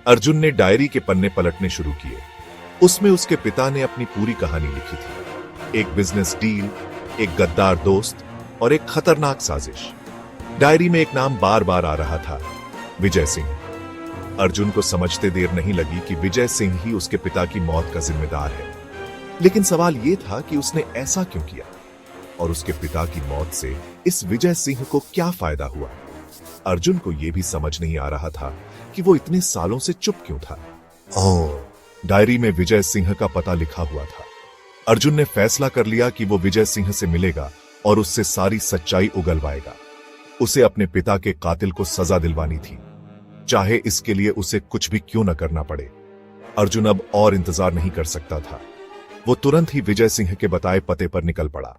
अर्जुन ने डायरी के पन्ने पलटने शुरू किए। उसमें उसके पिता ने अपनी पूरी कहानी लिखी थी, एक बिजनेस डील, एक गद्दार दोस्त और एक खतरनाक साजिश। डायरी में एक नाम बार बार आ रहा था, विजय सिंह। अर्जुन को समझते देर नहीं लगी कि विजय सिंह ही उसके पिता की मौत का जिम्मेदार है। लेकिन सवाल यह था कि उसने ऐसा क्यों किया और उसके पिता की मौत से इस विजय सिंह को क्या फायदा हुआ। अर्जुन को यह भी समझ नहीं आ रहा था कि वो इतने सालों से चुप क्यों था। डायरी में विजय सिंह का पता लिखा हुआ था। अर्जुन ने फैसला कर लिया कि वो विजय सिंह से मिलेगा और उससे सारी सच्चाई उगलवाएगा। उसे अपने पिता के कातिल को सजा दिलवानी थी, चाहे इसके लिए उसे कुछ भी क्यों न करना पड़े। अर्जुन अब और इंतजार नहीं कर सकता था। वो तुरंत ही विजय सिंह के बताए पते पर निकल पड़ा।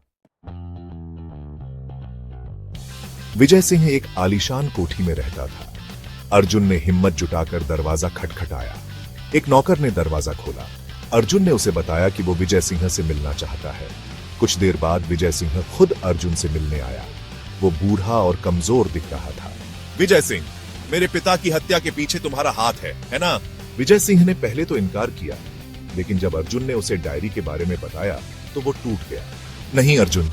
विजय सिंह एक आलीशान कोठी में रहता था। अर्जुन ने हिम्मत जुटाकर दरवाजा खटखटाया। एक नौकर ने दरवाजा खोला। अर्जुन ने उसे बताया कि वो विजय सिंह से मिलना चाहता है। कुछ देर बाद विजय सिंह खुद अर्जुन से मिलने आया। वो बूढ़ा और कमजोर दिख रहा था। विजय सिंह, मेरे पिता की हत्या के पीछे तुम्हारा हाथ है ना? विजय सिंह ने पहले तो इनकार किया, लेकिन जब अर्जुन ने उसे डायरी के बारे में बताया तो वो टूट गया। नहीं अर्जुन,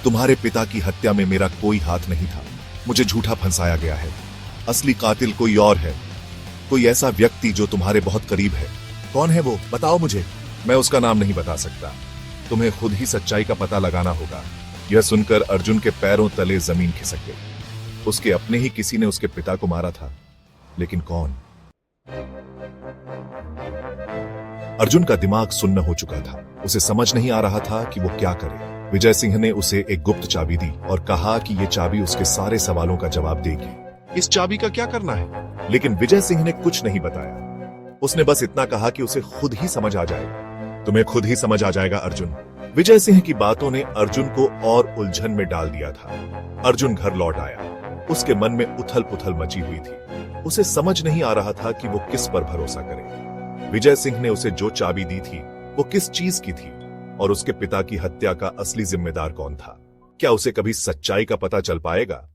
तुम्हारे पिता की हत्या में मेरा कोई हाथ नहीं था। मुझे झूठा फंसाया गया है। असली कातिल कोई और है, कोई ऐसा व्यक्ति जो तुम्हारे बहुत करीब है। कौन है वो? बताओ मुझे। मैं उसका नाम नहीं बता सकता। तुम्हें खुद ही सच्चाई का पता लगाना होगा। यह सुनकर अर्जुन के पैरों तले जमीन खिसक गई। उसके अपने ही किसी ने उसके पिता को मारा था, लेकिन कौन? अर्जुन का दिमाग सुन्न हो चुका था। उसे समझ नहीं आ रहा था कि वो क्या करे। विजय सिंह ने उसे एक गुप्त चाबी दी और कहा कि यह चाबी उसके सारे सवालों का जवाब देगी। इस चाबी का क्या करना है? लेकिन विजय सिंह ने कुछ नहीं बताया। उसने बस इतना कहा कि उसे खुद ही समझ आ जाएगा। तुम्हें खुद ही समझ आ जाएगा अर्जुन। विजय सिंह की बातों ने अर्जुन को और उलझन में डाल दिया था। अर्जुन घर लौट आया। उसके मन में उथल पुथल मची हुई थी। उसे समझ नहीं आ रहा था कि वो किस पर भरोसा करे। विजय सिंह ने उसे जो चाबी दी थी वो किस चीज की थी और उसके पिता की हत्या का असली जिम्मेदार कौन था? क्या उसे कभी सच्चाई का पता चल पाएगा?